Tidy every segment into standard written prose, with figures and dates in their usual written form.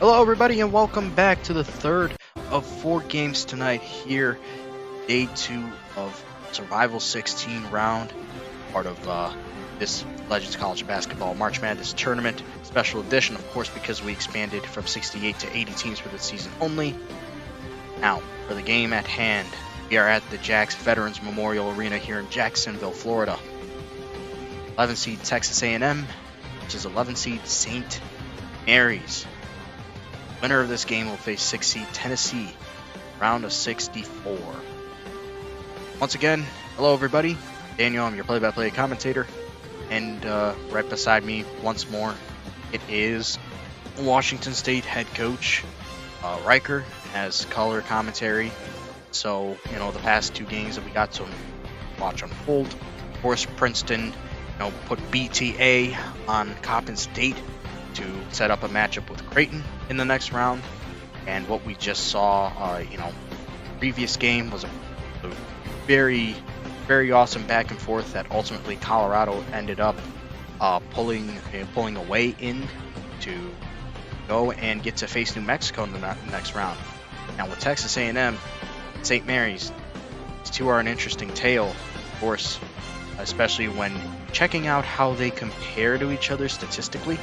Hello, everybody, and welcome back to the third of 4 games tonight here, day 2 of Survival 16 round, part of this Legends College Basketball March Madness tournament special edition, of course, because we expanded from 68 to 80 teams for this season only. Now, for the game at hand, we are at the Jax Veterans Memorial Arena here in Jacksonville, Florida. 11 seed Texas A&M, which is 11 seed St. Mary's. Winner of this game will face 6 seed Tennessee, round of 64. Once again, hello everybody. Daniel, I'm your play-by-play commentator. And right beside me, once more, it is Washington State head coach Riker as color commentary. So, the past 2 games that we got to watch unfold. Of course, Princeton, put BTA on Coppin State to set up a matchup with Creighton in the next round. And what we just saw, previous game was a very, very awesome back and forth that ultimately Colorado ended up pulling away in to go and get to face New Mexico in the next round. Now with Texas A&M, St. Mary's, these two are an interesting tale, of course, especially when checking out how they compare to each other statistically.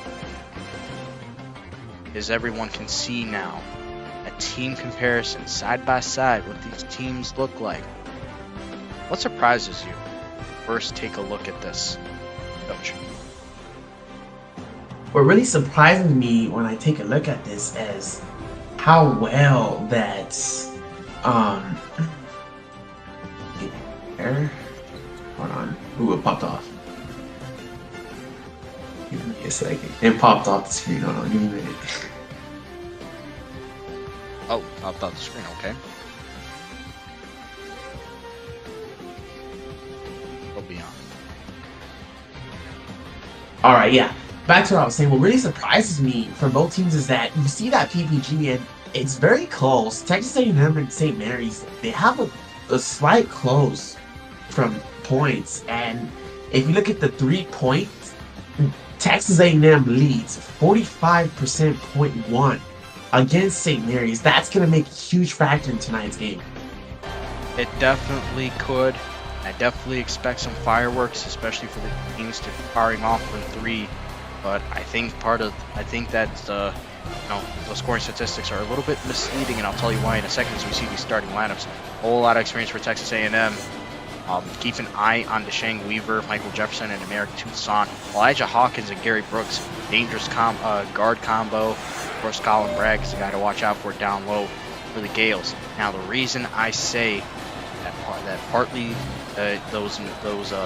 As everyone can see now, a team comparison side by side what these teams look like. What surprises you? First, take a look at this, Coach. What really surprises me when I take a look at this is how well that hold on. Ooh, it popped off. Give me a second. It popped off the screen. Hold on, give me a minute. Oh, popped off the screen, okay. We'll be on. Alright, yeah. Back to what I was saying. What really surprises me for both teams is that you see that PPG and it's very close. Texas A&M and St. Mary's, they have a slight close from points. And if you look at the 3 points, Texas A&M leads 45.1% against St. Mary's. That's going to make a huge factor in tonight's game. It definitely could. I definitely expect some fireworks, especially for the teams to be firing off from 3. But I think that the scoring statistics are a little bit misleading, and I'll tell you why in a second as we see these starting lineups. A whole lot of experience for Texas A&M. Keep an eye on Deshang Weaver, Michael Jefferson, and Emerick Toussaint. Elijah Hawkins and Gary Brooks, dangerous guard combo. Of course, Colin Bragg is the guy to watch out for down low for the Gales. Now, the reason I say that partly those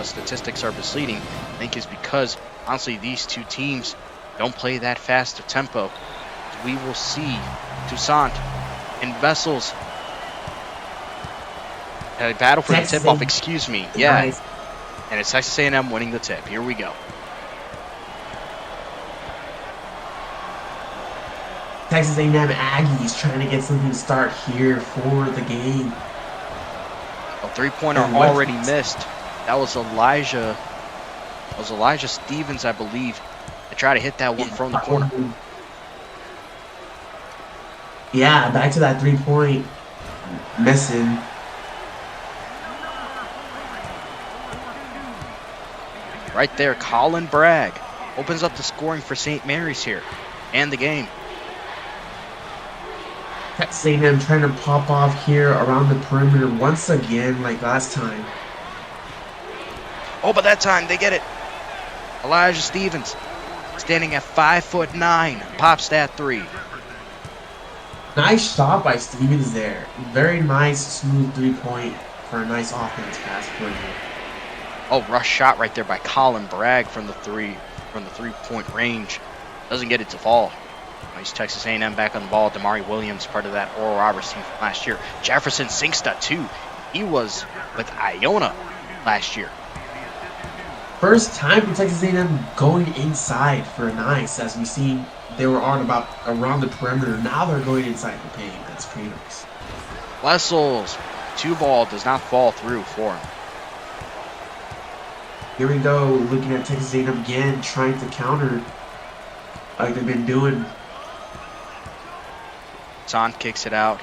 statistics are misleading, I think, is because honestly these two teams don't play that fast a tempo. We will see Toussaint and Vessels. Battle for the tip-off, excuse me. Yeah, nice. And it's Texas A&M winning the tip. Here we go. Texas A&M Aggies trying to get something to start here for the game. A 3-pointer already missed. That was Elijah Stevens, I believe, to try to hit that one from the corner. Yeah, back to that 3-point missing. Right there, Colin Bragg opens up the scoring for St. Mary's here and the game. Texas A&M trying to pop off here around the perimeter once again like last time. Oh, but that time they get it. Elijah Stevens standing at 5'9", pops that 3. Nice shot by Stevens there. Very nice, smooth 3-point for a nice offense pass for him. Oh, rush shot right there by Colin Bragg from the 3-point range. Doesn't get it to fall. Nice Texas A&M back on the ball. Damari Williams, part of that Oral Roberts team from last year. Jefferson Singsta too. He was with Iona last year. First time for Texas A&M going inside for a nice, as we see they were on about around the perimeter. Now they're going inside the paint. That's pretty nice. Wessels, 2-ball does not fall through for him. Here we go, looking at Texas A&M again, trying to counter like they've been doing. Toussaint kicks it out.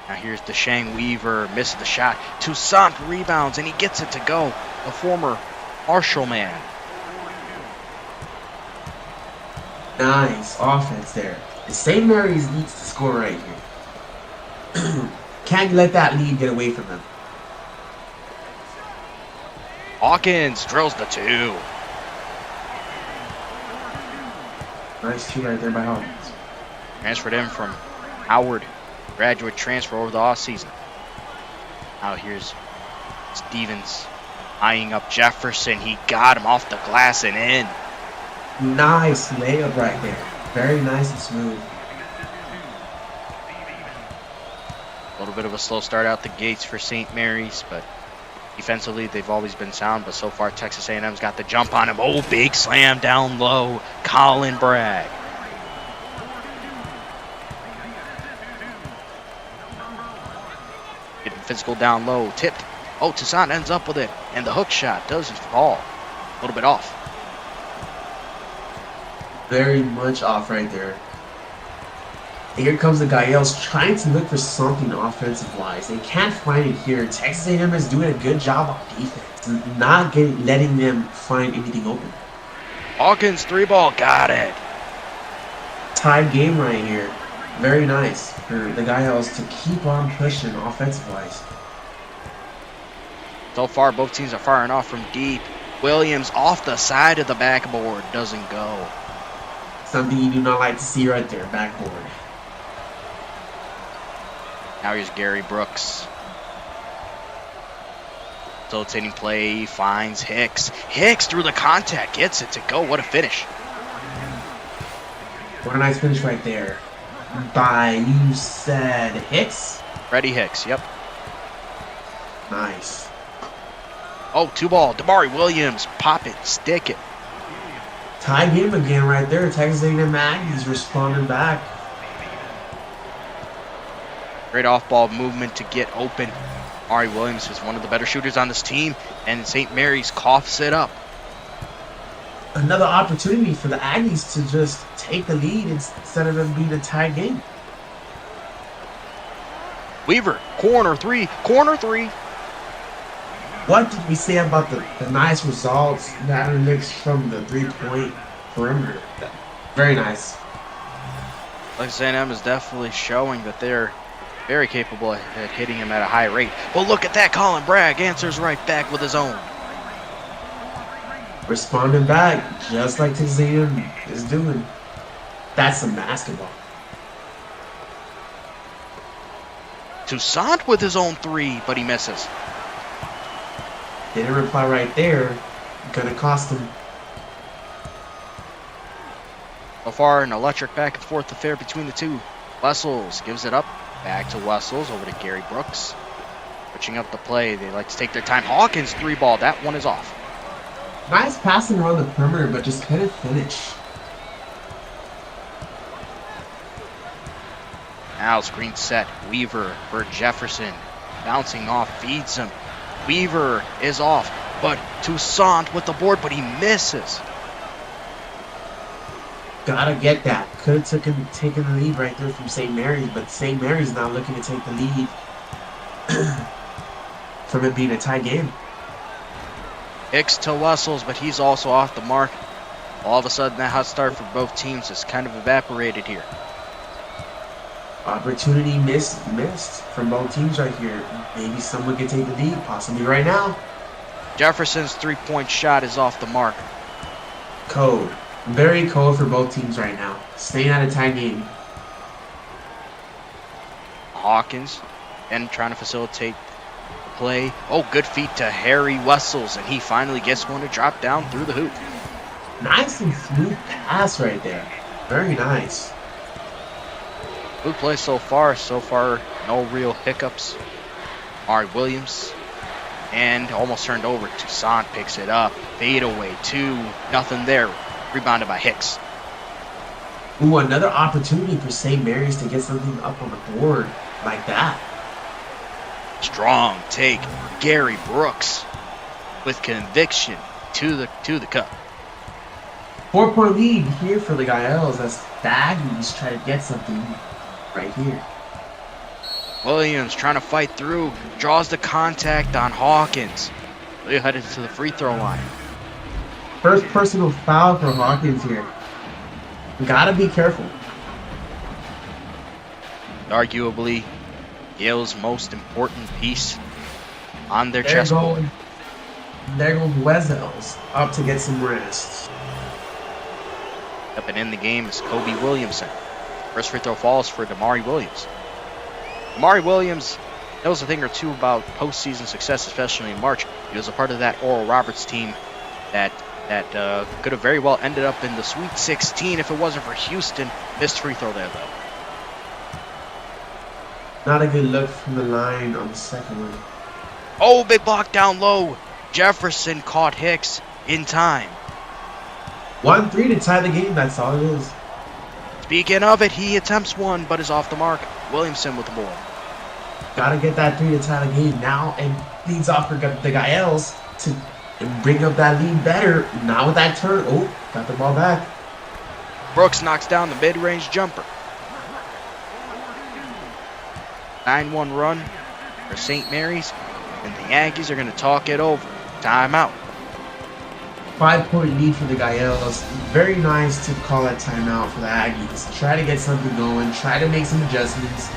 Now here's Deshang Weaver, misses the shot. Toussaint rebounds, and he gets it to go. The former Marshall man. Nice offense there. St. Mary's needs to score right here. Can't let that lead get away from them. Hawkins drills the 2. Nice 2 right there by Hawkins. Transferred in from Howard. Graduate transfer over the offseason. Now here's Stevens eyeing up Jefferson. He got him off the glass and in. Nice layup right there. Very nice and smooth. A little bit of a slow start out the gates for St. Mary's, but defensively they've always been sound. But so far Texas A&M's got the jump on him. Oh, big slam down low. Colin Bragg. Getting physical down low. Tipped. Oh, Toussaint ends up with it. And the hook shot doesn't fall. A little bit off. Very much off right there. Here comes the Gaels trying to look for something offensive-wise. They can't find it here. Texas A&M is doing a good job on defense, not letting them find anything open. Hawkins 3-ball, got it. Tied game right here. Very nice for the Gaels to keep on pushing offensive-wise. So far, both teams are firing off from deep. Williams off the side of the backboard, doesn't go. Something you do not like to see right there, backboard. Now here's Gary Brooks. Facilitating play, finds Hicks. Hicks through the contact, gets it to go. What a finish. What a nice finish right there. By, you said Hicks? Freddie Hicks, yep. Nice. Oh, 2-ball. Damari Williams, pop it, stick it. Tie game again right there. Texas A&M Aggies responding back. Great off-ball movement to get open. Ari Williams is one of the better shooters on this team, and St. Mary's coughs it up. Another opportunity for the Aggies to just take the lead instead of them being a tie game. Weaver, corner 3, corner 3. What did we say about the nice results that mixed from the 3-point perimeter? Very nice. Texas A&M is definitely showing that they're very capable at hitting him at a high rate. Well, look at that. Colin Bragg answers right back with his own. Responding back, just like Texas A&M is doing. That's some basketball. Toussaint with his own 3, but he misses. Didn't reply right there. Gonna cost him. So far, an electric back and forth affair between the two. Wessels gives it up. Back to Wessels, over to Gary Brooks. Switching up the play. They like to take their time. Hawkins 3-ball. That one is off. Nice passing around the perimeter, but just couldn't finish. Now screen set. Weaver for Jefferson. Bouncing off, feeds him. Weaver is off, but Toussaint with the board, but he misses. Gotta get that. Could have taken the lead right there from St. Mary's, but St. Mary's now looking to take the lead from it being a tie game. Hicks to Wessels, but he's also off the mark. All of a sudden, that hot start for both teams is kind of evaporated here. Opportunity missed from both teams right here. Maybe someone can take the lead, possibly right now. Jefferson's 3-point shot is off the mark. Code. Very cold for both teams right now. Staying at a tie game. Hawkins, and trying to facilitate the play. Oh, good feet to Harry Wessels, and he finally gets one to drop down through the hoop. Nice and smooth pass right there. Very nice. Good play so far. So far, no real hiccups. Ari Williams, and almost turned over. Toussaint picks it up. Fade away, 2, nothing there. Rebounded by Hicks. Ooh, another opportunity for St. Mary's to get something up on the board like that. Strong take. Gary Brooks with conviction to the cup. 4-point lead here for the Gaels as the Aggies try to get something right here. Williams trying to fight through, draws the contact on Hawkins. They headed to the free throw line. First personal foul for Hawkins here. Gotta be careful. Arguably, Yale's most important piece on their chessboard. There goes Wessels up to get some rest. Up and in the game is Kobe Williamson. First free throw falls for Damari Williams. Damari Williams knows a thing or two about postseason success, especially in March. He was a part of that Oral Roberts team that could have very well ended up in the Sweet 16 if it wasn't for Houston. Missed free throw there, though. Not a good look from the line on the second one. Oh, big block down low. Jefferson caught Hicks in time. 1-3 to tie the game, that's all it is. Speaking of it, he attempts one, but is off the mark. Williamson with the ball. Gotta get that 3 to tie the game now, and leads off for the Gaels to bring up that lead better. Not with that turn. Oh, got the ball back. Brooks knocks down the mid-range jumper. 9-1 run for St. Mary's, and the Aggies are going to talk it over. Timeout. 5-point lead for the Gaels. Very nice to call that timeout for the Aggies. Try to get something going. Try to make some adjustments.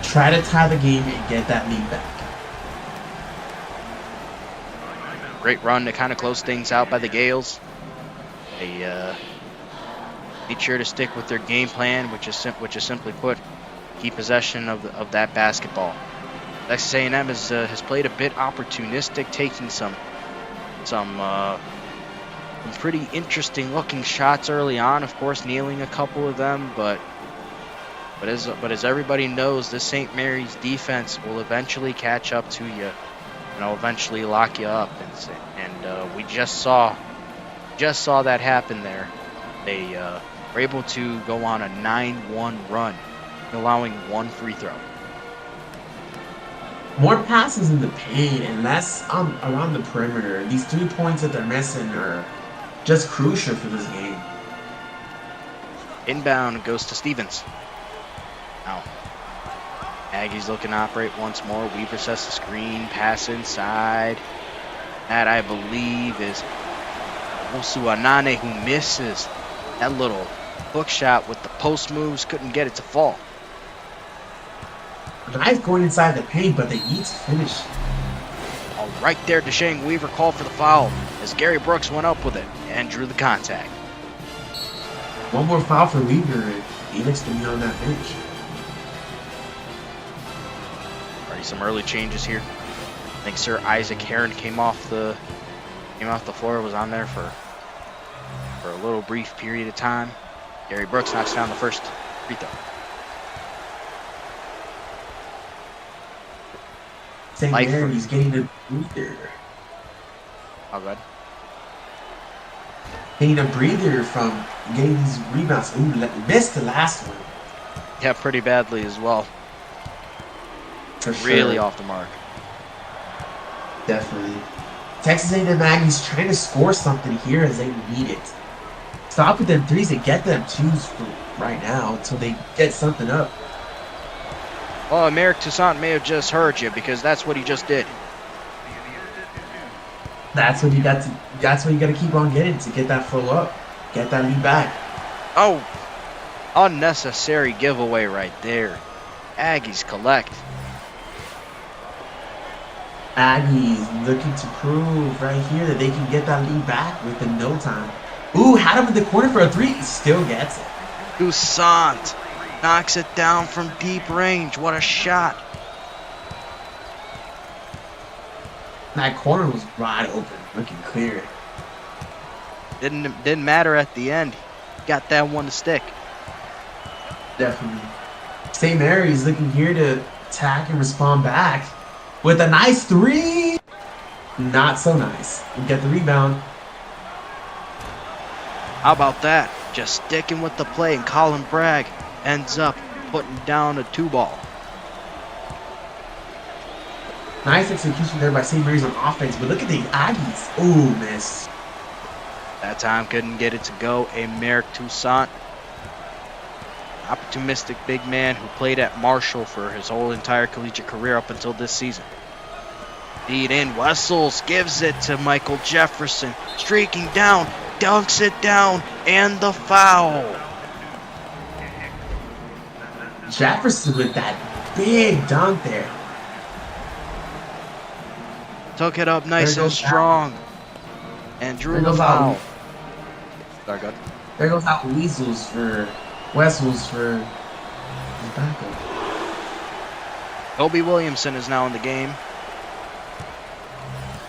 Try to tie the game and get that lead back. Great run to kind of close things out by the Gales. They made sure to stick with their game plan, which is simply put, keep possession of that basketball. Texas A&M has played a bit opportunistic, taking some pretty interesting looking shots early on. Of course, nailing a couple of them, but as everybody knows, this St. Mary's defense will eventually catch up to you. Eventually lock you up, and we just saw that happen there. They were able to go on a 9-1 run, allowing one free throw. More passes in the paint and less around the perimeter. These 3 points that they're missing are just crucial for this game. Inbound goes to Stevens. Now, Aggies looking to operate once more. Weaver sets the screen, pass inside. That, I believe, is Osu Anane, who misses that little hook shot with the post moves. Couldn't get it to fall. Nice going inside the paint, but they need to finish. All right there, Deshane Weaver called for the foul as Gary Brooks went up with it and drew the contact. One more foul for Weaver, and Felix can be on that bench. Already some early changes here. I think Sir Isaac Heron came off the floor, was on there for a little brief period of time. Gary Brooks knocks down the first free throw. St. Mary's getting a breather. How good? Getting a breather from getting these rebounds. Ooh, missed the last one. Yeah, pretty badly as well. For sure. Really off the mark. Definitely. Texas A&M Aggies trying to score something here as they need it. Stop with them threes and get them twos for right now until they get something up. Well, Merrick Toussaint may have just heard you, because that's what he just did. That's what you got to keep on getting to get that flow up. Get that lead back. Oh, unnecessary giveaway right there. Aggies collect. Aggies looking to prove right here that they can get that lead back within no time. Ooh, had him in the corner for a three. Still gets it. Toussaint knocks it down from deep range. What a shot. That corner was wide open, looking clear. Didn't matter at the end. Got that one to stick. Definitely. St. Mary's looking here to attack and respond back with a nice three. Not so nice. We get the rebound. How about that? Just sticking with the play, and Colin Bragg ends up putting down a 2-ball. Nice execution there by St. Mary's on offense, but look at the Aggies. Ooh, miss. That time couldn't get it to go. A Merrick Toussaint optimistic big man who played at Marshall for his whole entire collegiate career up until this season. Feed in, Wessels gives it to Michael Jefferson, streaking down, dunks it down, and the foul. Jefferson with that big dunk there. Took it up nice and strong. And drew the foul. Sorry, good. There goes out Wessels for his backup. Kobe Williamson is now in the game.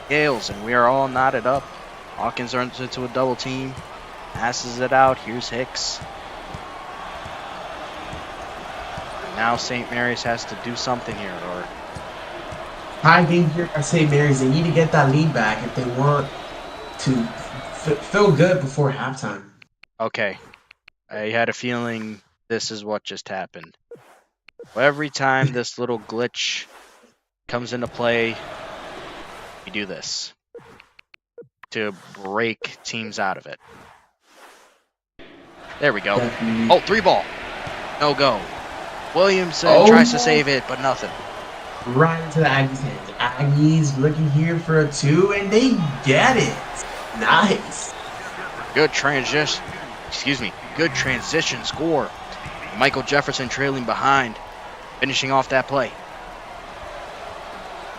Gales, and we are all knotted up. Hawkins runs into a double team. Passes it out. Here's Hicks. And now St. Mary's has to do something here, or I think here at St. Mary's, they need to get that lead back if they want to feel good before halftime. Okay. I had a feeling this is what just happened. Every time this little glitch comes into play, we do this to break teams out of it. There we go. Oh, 3-ball. No go. Williamson tries to save it, but nothing. Right into the Aggies' hands. Aggies looking here for a 2, and they get it. Nice. Good transition. Good transition score. Michael Jefferson trailing behind, finishing off that play.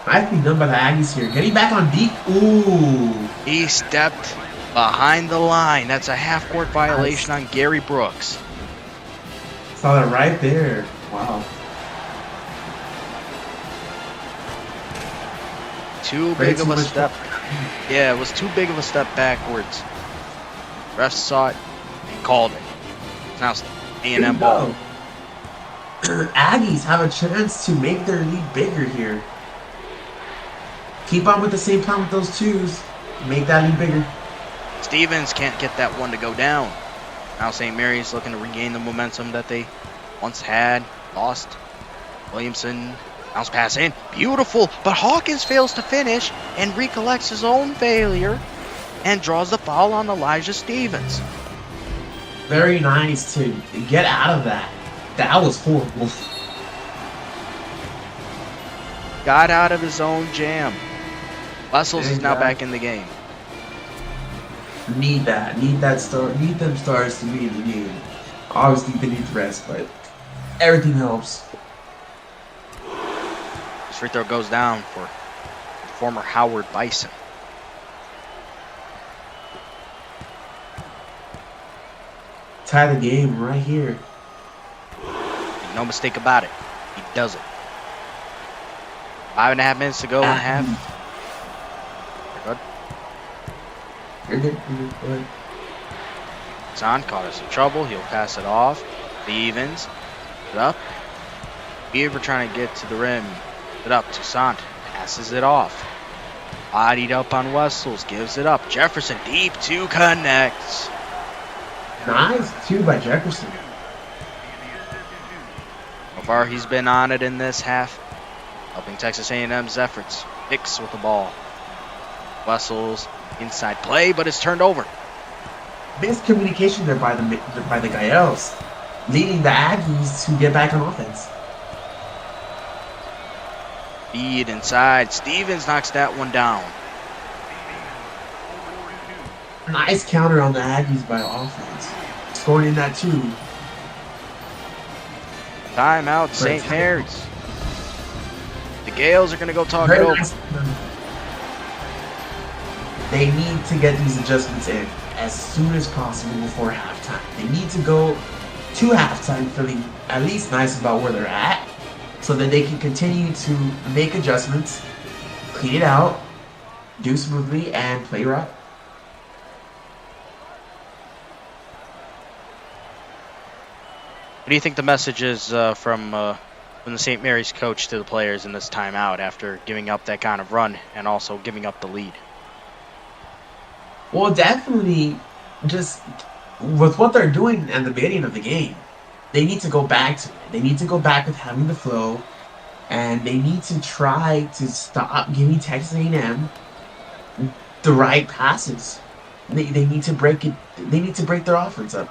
Nicely done by the Aggies here. Getting back on deep. Ooh. He stepped behind the line. That's a half-court violation on Gary Brooks. Saw that right there. Wow. Too big of a step. Yeah, it was too big of a step backwards. Refs saw it and called it. Now it's A&M ball. Aggies have a chance to make their lead bigger here. Keep on with the same plan with those 2s. Make that lead bigger. Stevens can't get that one to go down. Now St. Mary's looking to regain the momentum that they once had. Lost. Williamson, bounce pass in. Beautiful, but Hawkins fails to finish and recollects his own failure and draws the foul on Elijah Stevens. Very nice to get out of that. That was horrible. Got out of his own jam. Wessels is now back in the game. Need that start. Need them stars to be in the game. Obviously, they need the rest, but everything helps. This free throw goes down for former Howard Bison. Tie the game right here. Make no mistake about it. He does it. 5.5 minutes to go in half. Good. You're good. Go ahead. Zahn caught us in trouble. He'll pass it off. Stevens. It up. Beaver trying to get to the rim. It up to Sant. Passes it off. Bodied up on Wessels. Gives it up. Jefferson deep to connect. Nice 2 by Jefferson. So far he's been on it in this half, helping Texas A&M's efforts. Hicks with the ball. Wessels inside play, but it's turned over. Miscommunication there by the Gaels, leading the Aggies to get back on offense. Feed inside. Stevens knocks that one down. Nice counter on the Aggies by offense. Scoring in that 2. Timeout, St. Mary's. The Gales are going to go talk it over. They need to get these adjustments in as soon as possible before halftime. They need to go to halftime feeling at least nice about where they're at so that they can continue to make adjustments, clean it out, do smoothly, and play right. What do you think the message is from the St. Mary's coach to the players in this timeout after giving up that kind of run and also giving up the lead? Well, definitely just with what they're doing at the beginning of the game, they need to go back to it. They need to go back with having the flow, and they need to try to stop giving Texas A&M the right passes. They need to break it. They need to break their offense up.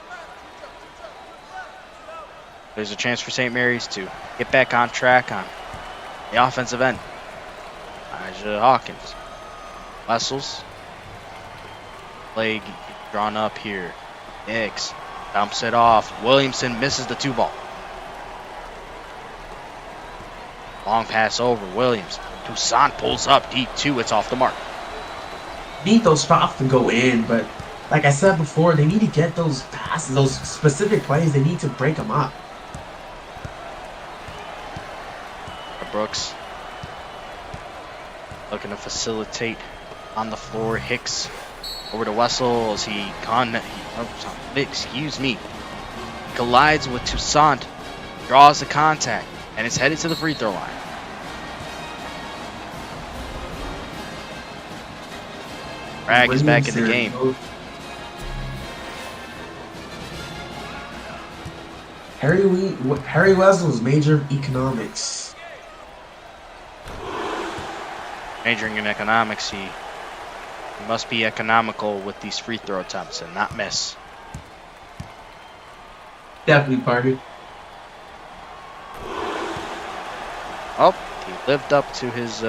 There's a chance for St. Mary's to get back on track on the offensive end. Elijah Hawkins. Wessels. Play drawn up here. Nix dumps it off. Williamson misses the 2 ball. Long pass over. Williams. Toussaint pulls up deep 2. It's off the mark. Need those shots to go in, but like I said before, they need to get those passes, those specific plays. They need to break them up. Brooks looking to facilitate on the floor. Hicks over to Wessels. Excuse me. Collides with Toussaint. Draws the contact. And is headed to the free throw line. Bragg is back in the game. Harry Wessels, major of economics. Majoring in economics, he must be economical with these free throw attempts and not miss. Definitely, party. Oh, he lived up to his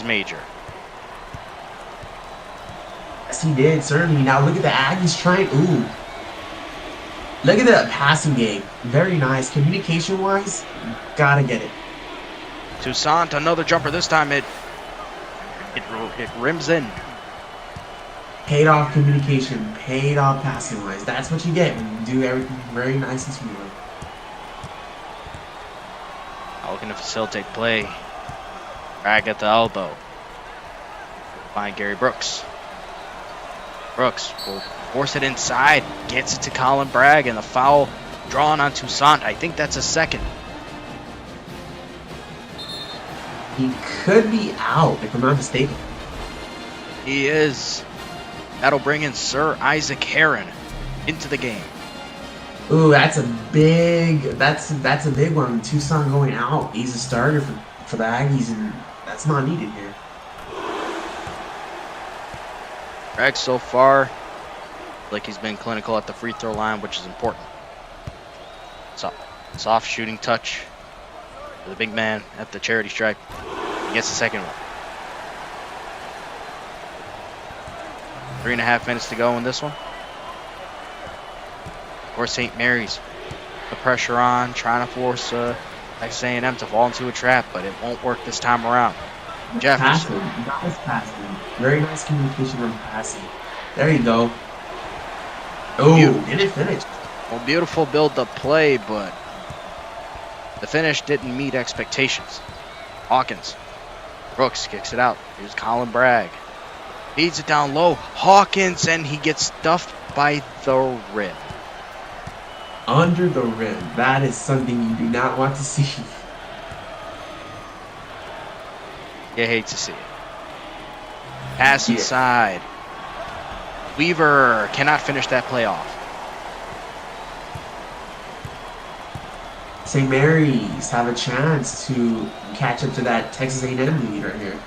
major. Yes, he did, certainly. Now look at the Aggies trying. Ooh. Look at that passing game. Very nice. Communication-wise, gotta get it. Toussaint, another jumper. This time it rims in. Paid off communication. Paid off passing-wise. That's what you get when you do everything very nice and smooth. Looking to facilitate play. Bragg at the elbow. Find Gary Brooks. Brooks will force it inside. Gets it to Colin Bragg, and the foul drawn on Toussaint. I think that's a second. He could be out, if I'm not mistaken. He is. That'll bring in Sir Isaac Heron into the game. Ooh, that's a big one. Toussaint going out. He's a starter for the Aggies, and that's not needed here. Bragg so far, like he's been clinical at the free throw line, which is important. So, soft shooting touch for the big man at the charity stripe. He gets the second one. 3.5 minutes to go in this one. Or St. Mary's, the pressure on, trying to force Texas A&M to fall into a trap, but it won't work this time around. Jefferson. Nice passing. Very nice communication on passing. There you go. Oh, didn't finish. Well, beautiful build-up play, but the finish didn't meet expectations. Hawkins. Brooks kicks it out. Here's Colin Bragg. Feeds it down low. Hawkins, and he gets stuffed by the rim. Under the rim. That is something you do not want to see. You hate to see it. Pass inside. Weaver cannot finish that play off. St. Mary's have a chance to catch up to that Texas A&M lead right here.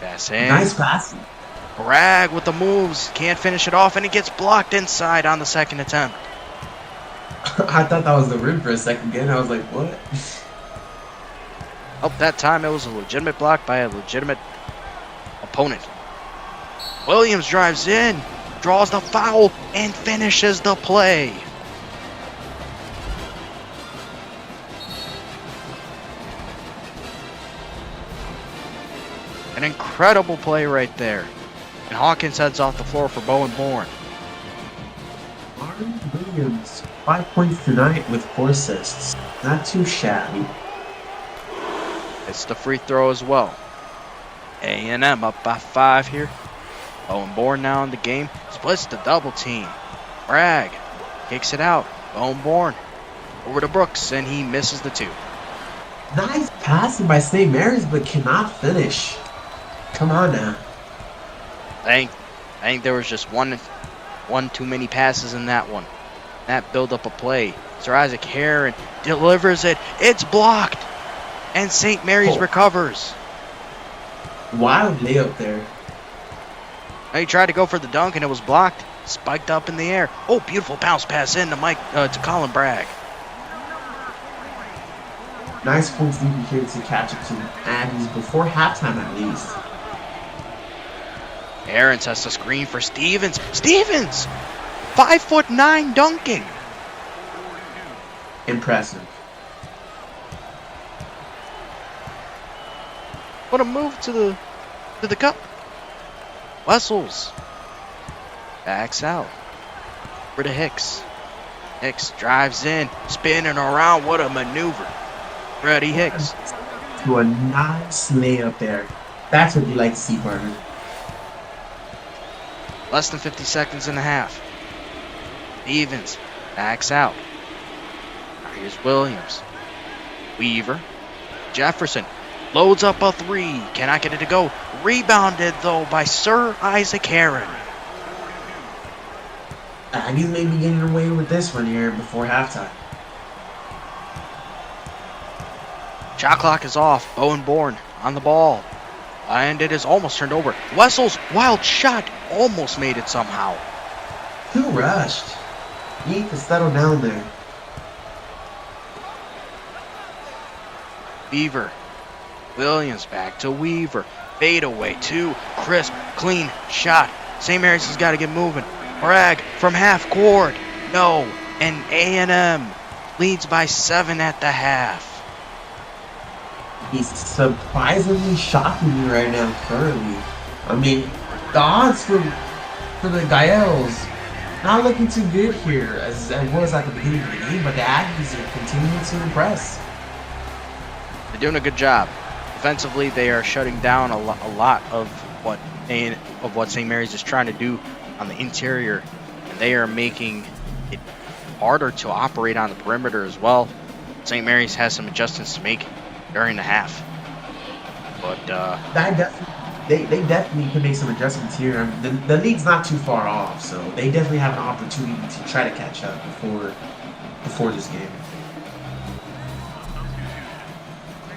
Pass in. Nice passing. Bragg with the moves. Can't finish it off, and it gets blocked inside on the second attempt. I thought that was the rim for a second again. I was like, what? Oh, that time it was a legitimate block by a legitimate opponent. Williams drives in, draws the foul, and finishes the play. An incredible play right there. And Hawkins heads off the floor for Bowen Bourne. Marvin Williams, 5 points tonight with 4 assists. Not too shabby. It's the free throw as well. A&M up by 5 here. Bowen Bourne now in the game. Splits the double team. Bragg kicks it out. Bowen Bourne over to Brooks, and he misses the 2. Nice passing by St. Mary's, but cannot finish. Come on now. I think there was just one too many passes in that one. That build up a play. Sir Isaac Heron delivers it. It's blocked. And St. Mary's recovers. Wild layup there. Now he tried to go for the dunk and it was blocked. spiked up in the air. Oh, beautiful bounce pass in to Colin Bragg. Nice points lead here to catch up to Aggies before halftime at least. Aarons has to screen for Stevens. Stevens! 5'9" dunking. Impressive. What a move to the cup. Wessels backs out. For to Hicks. Hicks drives in, spinning around. What a maneuver. Freddie Hicks. To a nice layup there. That's what you like to see, partner. Less than 50 seconds in the half. Stevens backs out. Here's Williams. Weaver. Jefferson loads up a three. Cannot get it to go. Rebounded, though, by Sir Isaac Heron. Aggies may be getting away with this one here before halftime. Shot clock is off. Bowen Bourne on the ball. And it is almost turned over. Wessels, wild shot. Almost made it somehow. Who rushed? You need to settle down there. Weaver. Williams back to Weaver. Fade away. Two. Crisp. Clean shot. St. Mary's has got to get moving. Bragg from half court. No. And A&M leads by 7 at the half. He's surprisingly shocking me right now currently. I mean, the odds for the Gaels not looking too good here as it was at the beginning of the game, but the Aggies are continuing to impress. They're doing a good job. Defensively, they are shutting down a lot of what St. Mary's is trying to do on the interior, and they are making it harder to operate on the perimeter as well. St. Mary's has some adjustments to make during the half, but they definitely can make some adjustments here. I mean, the league's not too far off, so they definitely have an opportunity to try to catch up before this game.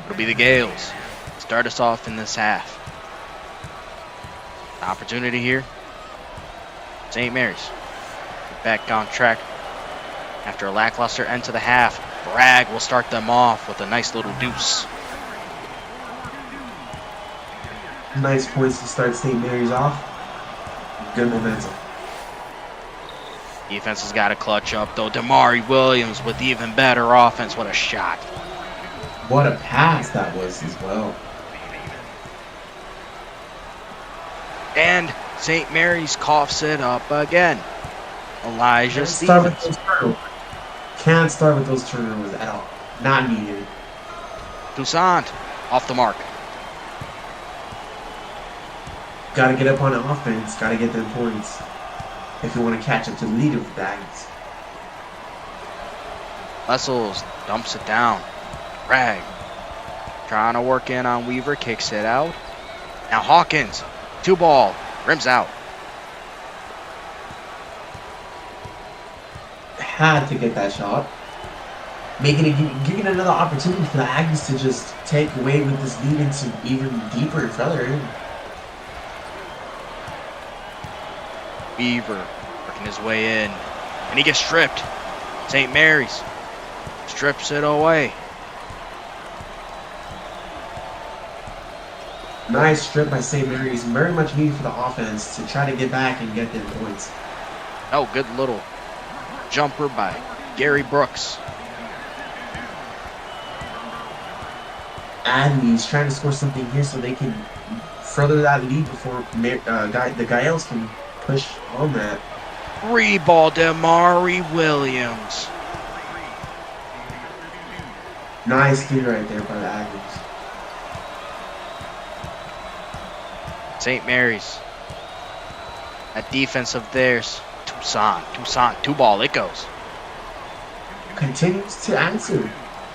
It'll be the Gales. Start us off in this half. An opportunity here. St. Mary's back on track after a lackluster end to the half. Bragg will start them off with a nice little deuce. Nice points to start St. Mary's off. Good momentum. Defense has got to clutch up, though. Damari Williams with even better offense. What a shot. What a pass that was as well. And St. Mary's coughs it up again. Elijah Stevens. Can't start with those turnovers at all. Not needed. Toussaint off the mark. Got to get up on the offense. Got to get them points if you want to catch up to the leader with the Aggies. Wessels dumps it down. Bragg trying to work in on Weaver. Kicks it out. Now Hawkins. 2-ball. Rims out. Had to get that shot. Giving another opportunity for the Aggies to just take away with this lead into even deeper and further in. Weaver working his way in. And he gets stripped. St. Mary's strips it away. Nice strip by St. Mary's. Very much needed for the offense to try to get back and get them points. Oh, good little jumper by Gary Brooks. Aggies trying to score something here so they can further that lead before the Gaels can push on that. 3-ball Damari Williams. Nice feed right there by the Aggies. St. Mary's. That defense of theirs. Toussaint. 2-ball. It goes. Continues to answer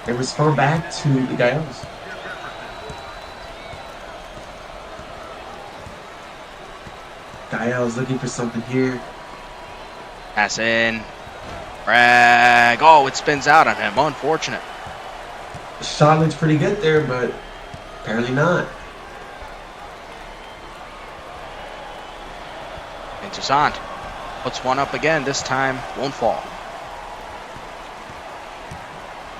and respond back to the Gaels. Gaels looking for something here. Pass in. Bragg. Oh, it spins out on him. Unfortunate. The shot looks pretty good there, but apparently not. And Toussaint Puts one up again. This time won't fall.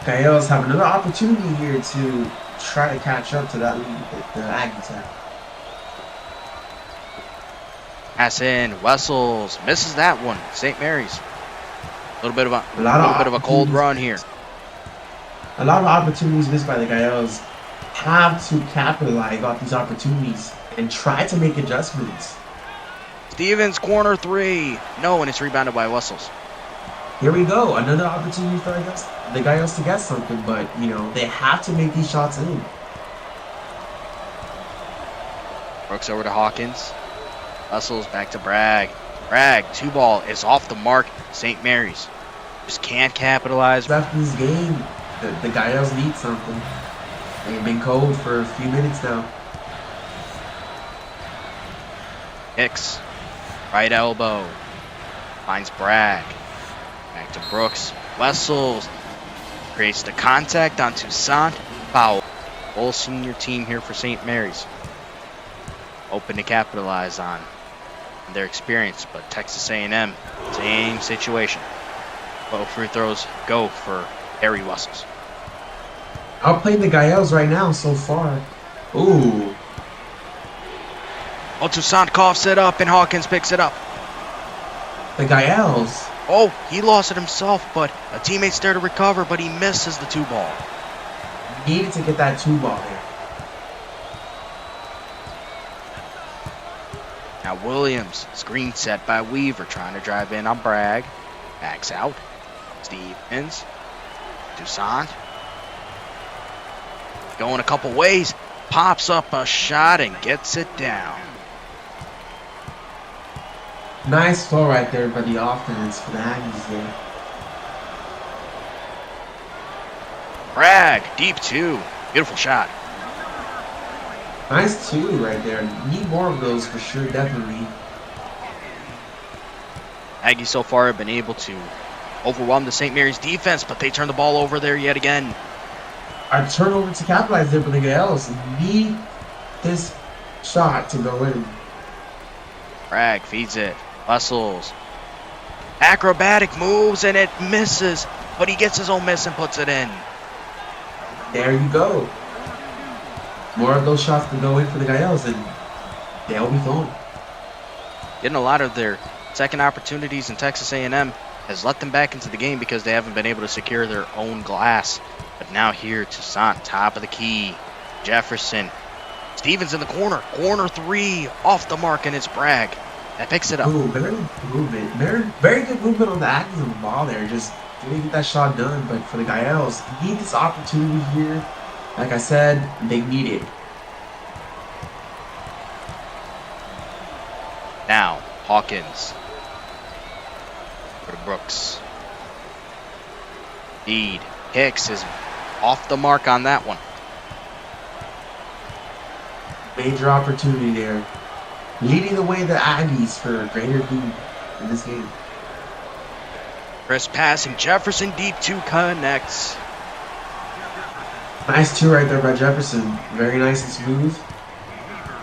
Gaels have another opportunity here to try to catch up to that lead that the Aggies have. Pass in. Wessels misses that one. St. Mary's. A little bit of a cold run here. A lot of opportunities missed by the Gaels. Have to capitalize off these opportunities and try to make adjustments. Stevens, corner three. No, and it's rebounded by Wessels. Here we go. Another opportunity for the Gaels to get something, but, you know, they have to make these shots in. Brooks over to Hawkins. Wessels back to Bragg. Bragg, 2-ball is off the mark. St. Mary's just can't capitalize. After this game, the Gaels need something. They've been cold for a few minutes now. Hicks, right elbow, finds Bragg. Back to Brooks. Wessels creates the contact on Toussaint. Foul. Full senior team here for St. Mary's. Open to capitalize on their experience, but Texas A&M, same situation. Both free throws go for Harry Wessels. Outplaying the Gaels right now so far. Ooh. Oh, Toussaint coughs it up and Hawkins picks it up. The Gaels. Oh, he lost it himself, but a teammate's there to recover, but he misses the 2-ball. Needed to get that 2-ball there. Now Williams, screen set by Weaver, trying to drive in on Bragg. Backs out. Stevens. Toussaint. Going a couple ways. Pops up a shot and gets it down. Nice throw right there by the offense for the Aggies there. Bragg, deep 2. Beautiful shot. Nice 2 right there. Need more of those for sure, definitely. Aggies so far have been able to overwhelm the St. Mary's defense, but they turn the ball over there yet again. Our turnover to capitalize there for the Gaels. Need this shot to go in. Bragg feeds it. Wessels. Acrobatic moves and it misses, but he gets his own miss and puts it in. There you go. More of those shots to go in for the Gaels, and they'll be thrown. Getting a lot of their second opportunities in Texas A&M has let them back into the game because they haven't been able to secure their own glass. But now here, Toussaint, top of the key. Jefferson. Stevens in the corner. Corner 3, off the mark, and it's Bragg that picks it up. Ooh, very good movement. Very good movement on the Aggies on the ball there. Just didn't get that shot done. But for the Gaels, need this opportunity here. Like I said, they need it. Now, Hawkins. For Brooks. Feed. Hicks is off the mark on that one. Major opportunity there. Leading the way the Aggies for a greater lead in this game. Chris passing. Jefferson deep 2 connects. Nice 2 right there by Jefferson. Very nice and smooth.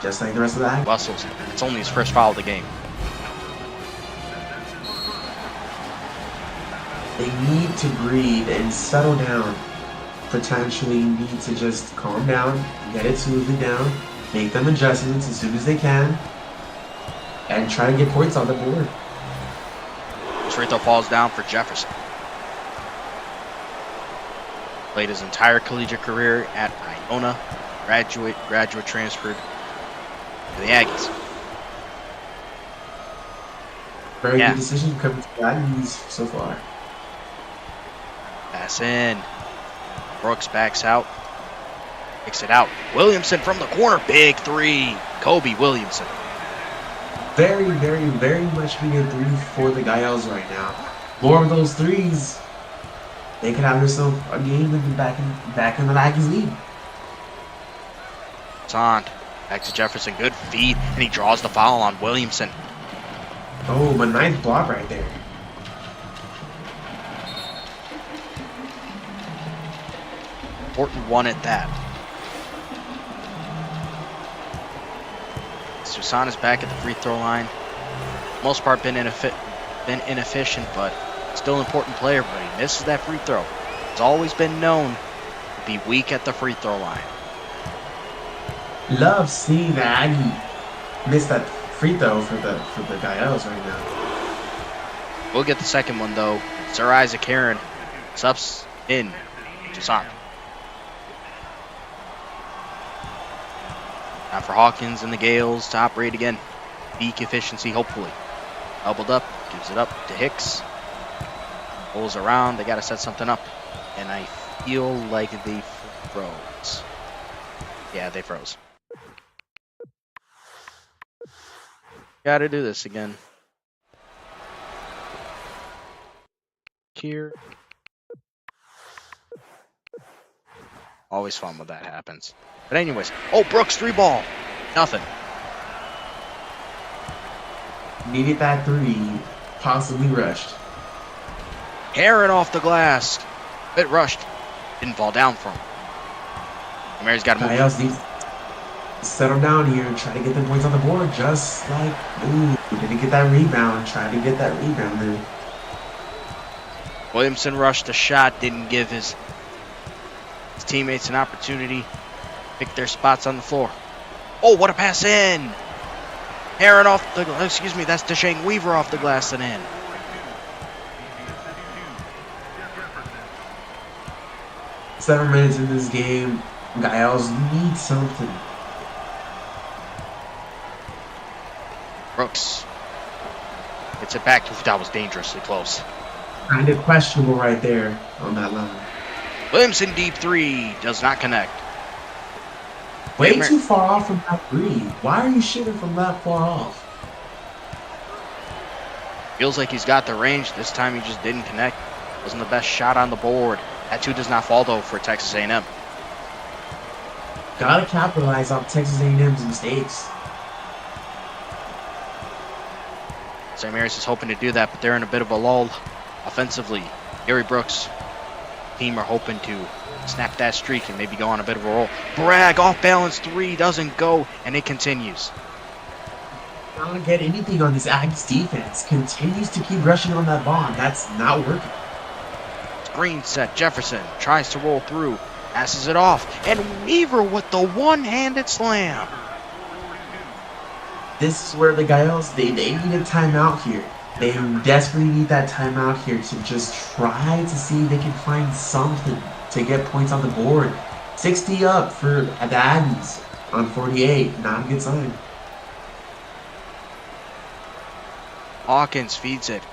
Just like the rest of the Aggies. Wessels. It's only his first foul of the game. They need to breathe and settle down. Potentially need to just calm down, get it smoothly down, make them adjustments as soon as they can, and try to get points on the board. Free throw falls down for Jefferson. Played his entire collegiate career at Iona. Graduate transferred to the Aggies. Very good decision coming to the Aggies so far. Pass in. Brooks backs out. Picks it out. Williamson from the corner. Big 3. Kobe Williamson. Very, very, very much being a 3 for the Gaels right now. More of those 3s. They could have themselves a game and be back in the Aggies lead. Toussaint. Back to Jefferson. Good feed. And he draws the foul on Williamson. Oh, but nice block right there. Important one at that. Toussaint is back at the free throw line. Most part been been inefficient, but still an important player. But he misses that free throw. He's always been known to be weak at the free throw line. Love seeing the Aggie miss that free throw for the Gaels right now. We'll get the second one though. Sir Isaac Heron subs in Jasant. Now for Hawkins and the Gales to operate again. Peak efficiency, hopefully. Doubled up, gives it up to Hicks. Pulls around, they got to set something up. And I feel like they froze. Yeah, they froze. Got to do this again. Here. Always fun when that happens. But anyways, oh, Brooks 3-ball. Nothing. Needed that 3, possibly rushed. Heron off the glass. Bit rushed. Didn't fall down for him. Mary's got to move. Gaels needs to settle down here and try to get the points on the board, just like, ooh, didn't get that rebound. Trying to get that rebound there. Williamson rushed a shot, didn't give his teammates an opportunity to pick their spots on the floor. Oh, what a pass in! Heron off the, excuse me, that's Deshane Weaver off the glass and in. Seven minutes in this game, Gaels need something. Brooks gets it back. That was dangerously close. Kind of questionable right there on that line. Williamson deep 3 does not connect. Way too far off from that 3. Why are you shooting from that far off? Feels like he's got the range. This time he just didn't connect. Wasn't the best shot on the board. That 2 does not fall though for Texas A&M. Gotta capitalize on Texas A&M's mistakes. St. Mary's is hoping to do that, but they're in a bit of a lull offensively. Gary Brooks' team are hoping to snap that streak and maybe go on a bit of a roll. Bragg off balance 3 doesn't go, and it continues. I don't get anything on this Aggies defense. Continues to keep rushing on that ball. That's not working. Screen set. Jefferson tries to roll through, passes it off, and Weaver with the one-handed slam. This is where the Gaels, they need a timeout here. They desperately need that timeout here to just try to see if they can find something to get points on the board. 60 up for the Aggies on 48. Not a good sign. Hawkins feeds it.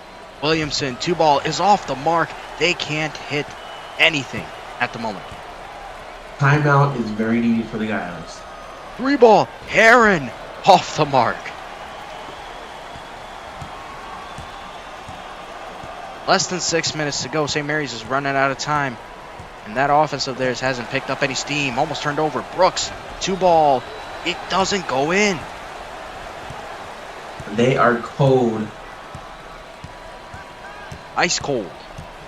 Williamson, 2-ball is off the mark. They can't hit anything at the moment. Timeout is very needed for the Gaels. 3-ball, Heron off the mark. Less than 6 minutes to go. St. Mary's is running out of time. And that offense of theirs hasn't picked up any steam. Almost turned over. Brooks, 2-ball. It doesn't go in. They are cold. Ice cold.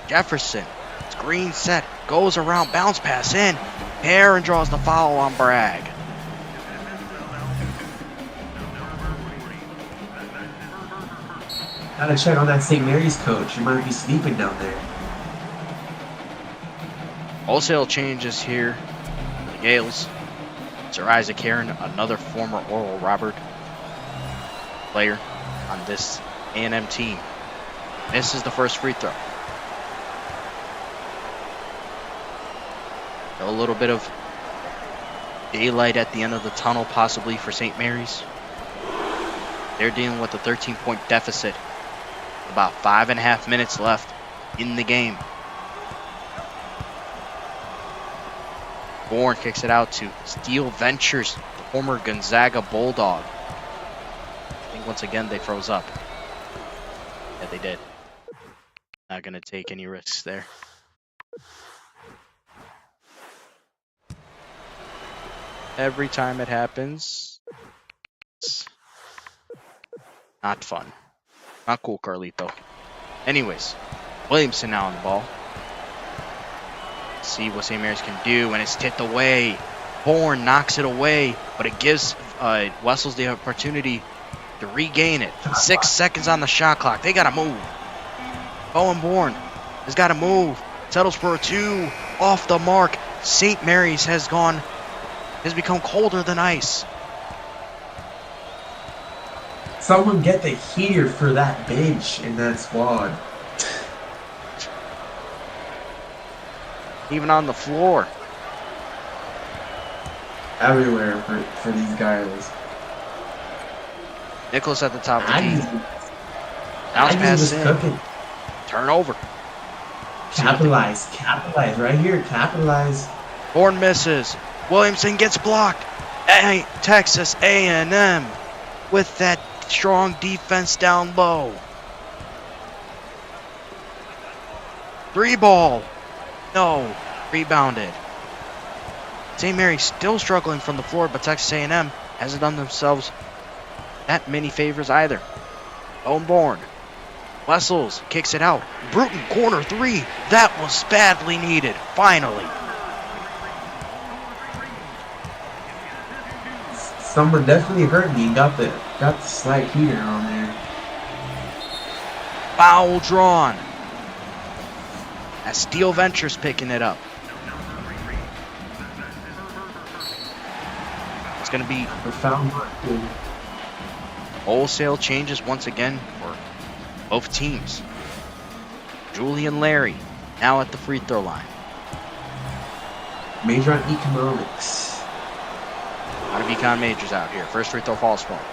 Jefferson. Screen set. Goes around. Bounce pass in. Heron draws the foul on Bragg. Gotta check on that St. Mary's coach. He might be sleeping down there. Wholesale changes here. The Gales. Sir Isaac Heron, another former Oral Robert player on this A&M team. Misses the first free throw. A little bit of daylight at the end of the tunnel possibly for St. Mary's. They're dealing with a 13-point deficit. About 5.5 minutes left in the game. Bourne kicks it out to Steel Ventures, the former Gonzaga Bulldog. I think once again they froze up. Yeah, they did. Not going to take any risks there. Every time it happens, it's not fun. Not cool, Carlito. Anyways, Williamson now on the ball. See what St. Mary's can do, and it's tipped away. Bourne knocks it away, but it gives Wessels the opportunity to regain it. 6 seconds on the shot clock. They got to move. Owen Bourne has got to move. Settles for a 2. Off the mark. St. Mary's has become colder than ice. Someone get the heater for that bench in that squad. Even on the floor. Everywhere for these guys. Nicholas at the top of the key. Bounce pass in. Cooking. Turnover. Capitalize right here. Capitalize. Bourne misses. Williamson gets blocked. Texas A&M with that strong defense down low. 3 ball. No. Rebounded. St. Mary's still struggling from the floor, but Texas A&M hasn't done themselves that many favors either. Owen Bourne. Wessels kicks it out. Bruton, corner 3. That was badly needed, finally. Someone definitely hurt me. Got the slight heater on there. Foul drawn. As Steel Ventures picking it up. It's going to be profound. Wholesale changes once again for both teams. Julian Larry now at the free throw line. Major on economics. A lot of econ majors out here. First free throw falls for him.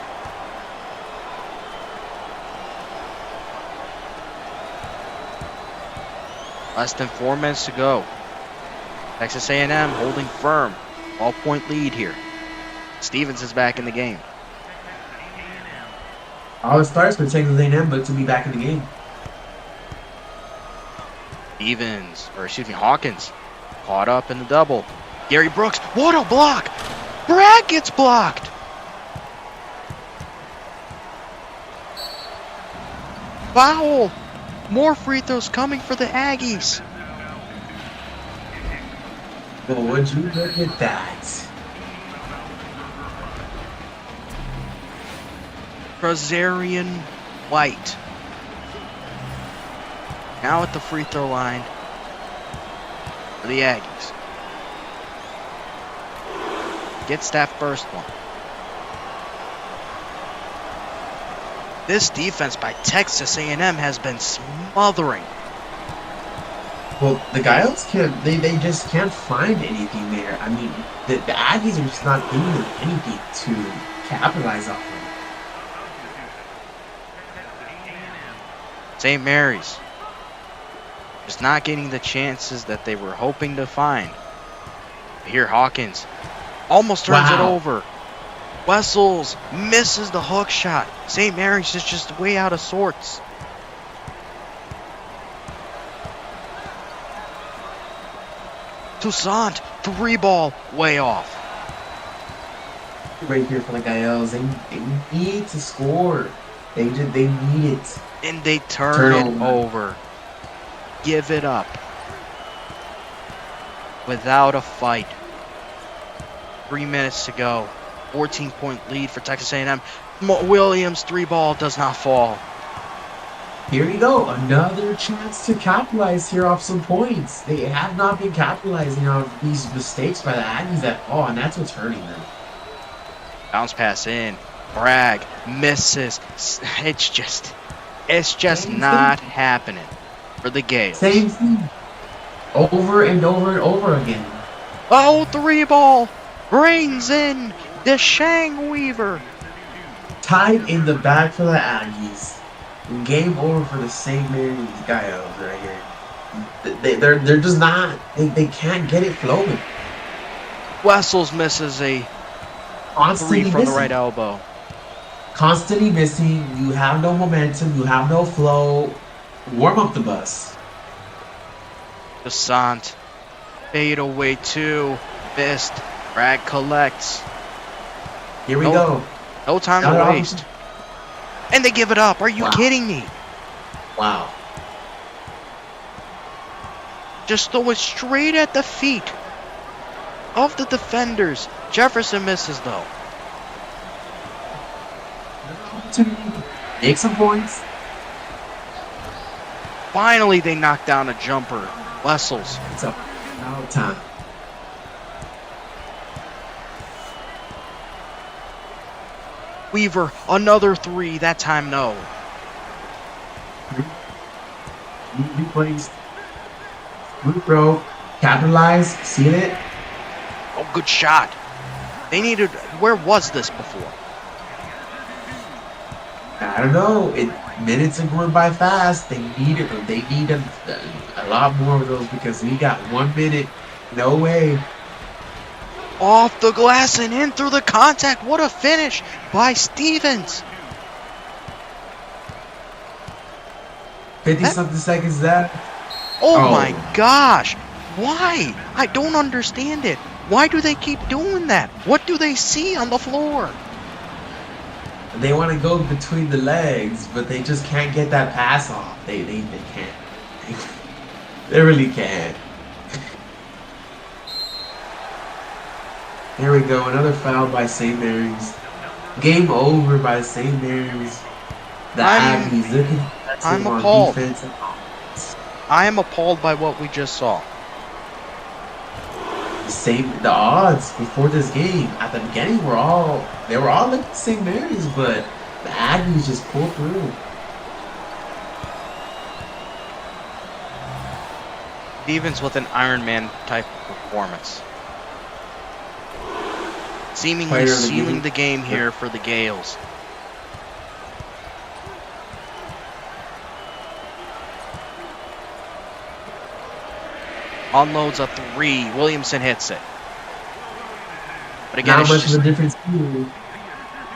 Less than 4 minutes to go. Texas A&M holding firm. 12-point lead here. Stevens is back in the game. All it starts with Texas A&M, but to be back in the game. Hawkins caught up in the double. Gary Brooks, what a block! Bragg gets blocked! Foul! More free throws coming for the Aggies. Well, would you look at that? Rosarian White. Now at the free throw line for the Aggies. Gets that first one. This defense by Texas A&M has been smothering. Well, the Gaels they just can't find anything there. I mean, the Aggies are just not giving them anything to capitalize off of. St. Mary's just not getting the chances that they were hoping to find. Here Hawkins almost turns it over. Wessels misses the hook shot. St. Mary's is just way out of sorts. Toussaint, 3 ball, way off. Right here for the Gaels, they need to score. They need it. And they turn it over. Give it up. Without a fight. 3 minutes to go. 14-point lead for Texas A&M. Williams 3 ball does not fall. Here we go. Another chance to capitalize here off some points. They have not been capitalizing on these mistakes by the Aggies at all, and that's what's hurting them. Bounce pass in. Bragg misses. It's just not happening for the Gales. Same thing. Over and over and over again. Oh, 3 ball. Brains in. Deshang Weaver. Tied in the back for the Aggies. Game over for the St. Mary's Gaels right here. They're just not. They can't get it flowing. Wessels misses a Constantly 3 from missing. the right elbow. Constantly missing. You have no momentum. You have no flow. Warm up the bus. Toussaint. Fade away 2. Missed. Bragg collects. Here we go. No time to waste. And they give it up. Are you kidding me? Wow. Just throw it straight at the feet of the defenders. Jefferson misses though. Make some points. Finally, they knocked down a jumper. Wessels. It's a foul time. Weaver, another three. That time, no. New plays. Good throw. Capitalize. See it? Oh, good shot. They needed. Where was this before? I don't know. Minutes are going by fast. They need it. They need a lot more of those because we got 1 minute. No way. Off the glass and in through the contact. What a finish by Stevens. 50-something seconds left. Oh my gosh. Why? I don't understand it. Why do they keep doing that? What do they see on the floor? They want to go between the legs, but they just can't get that pass off. They can't. They really can't. Here we go. Another foul by St. Mary's. Game over by St. Mary's. The Aggies looking I'm on appalled. defense. I am appalled by what we just saw. The odds before this game at the beginning were all looking St. Mary's, but the Aggies just pulled through. Stevens with an Iron Man type of performance. Seemingly sealing the game here for the Gales. Unloads a three. Williamson hits it. But again, not much of a difference here.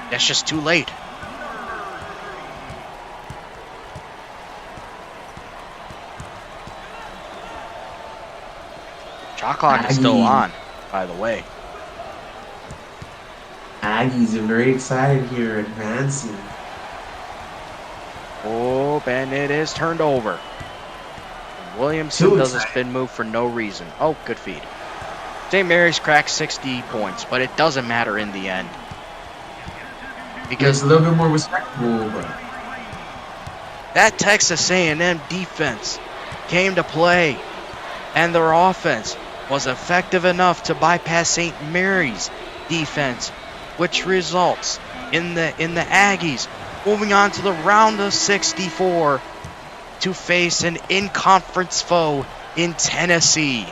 That's just too late. Shot clock is still on, by the way. Aggies are very excited here, advancing. Oh, and it is turned over. Williamson does a spin move for no reason. Oh, good feed. St. Mary's cracked 60 points, but it doesn't matter in the end. Because it's a little bit more respectable. That Texas A&M defense came to play, and their offense was effective enough to bypass St. Mary's defense, which results in the Aggies moving on to the round of 64 to face an in-conference foe in Tennessee.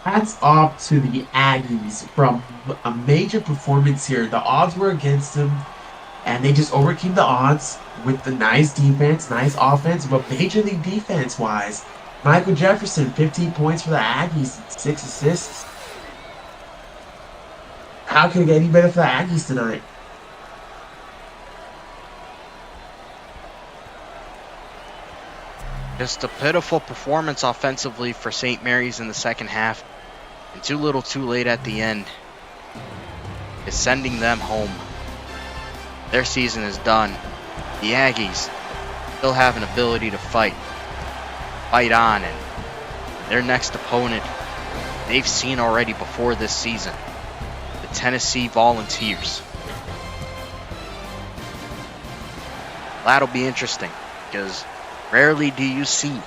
Hats off to the Aggies from a major performance here. The odds were against them, and they just overcame the odds with the nice defense, nice offense, but major league defense-wise. Michael Jefferson, 15 points for the Aggies, 6 assists. How can it get any better for the Aggies tonight? Just a pitiful performance offensively for St. Mary's in the second half, and too little too late at the end is sending them home. Their season is done. The Aggies still have an ability to fight on, and their next opponent they've seen already before this season, the Tennessee Volunteers. That'll be interesting because rarely do you see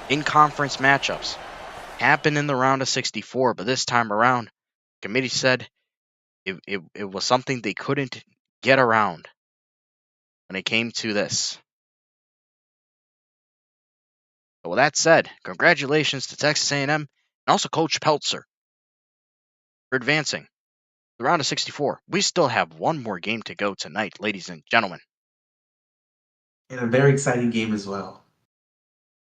in-conference matchups happen in the round of 64, but this time around, the committee said it was something they couldn't get around when it came to this. So with that said, congratulations to Texas A&M and also Coach Peltzer for advancing the round of 64. We still have one more game to go tonight, ladies and gentlemen. And a very exciting game as well.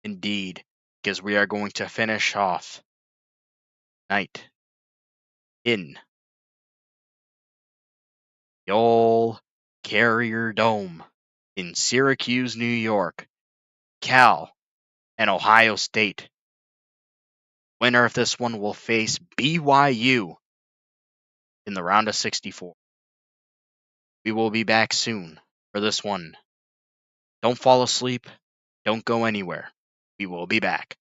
Indeed, because we are going to finish off night in the old Carrier Dome in Syracuse, New York. Cal and Ohio State. Winner of this one will face BYU in the round of 64. We will be back soon for this one. Don't fall asleep. Don't go anywhere. We will be back.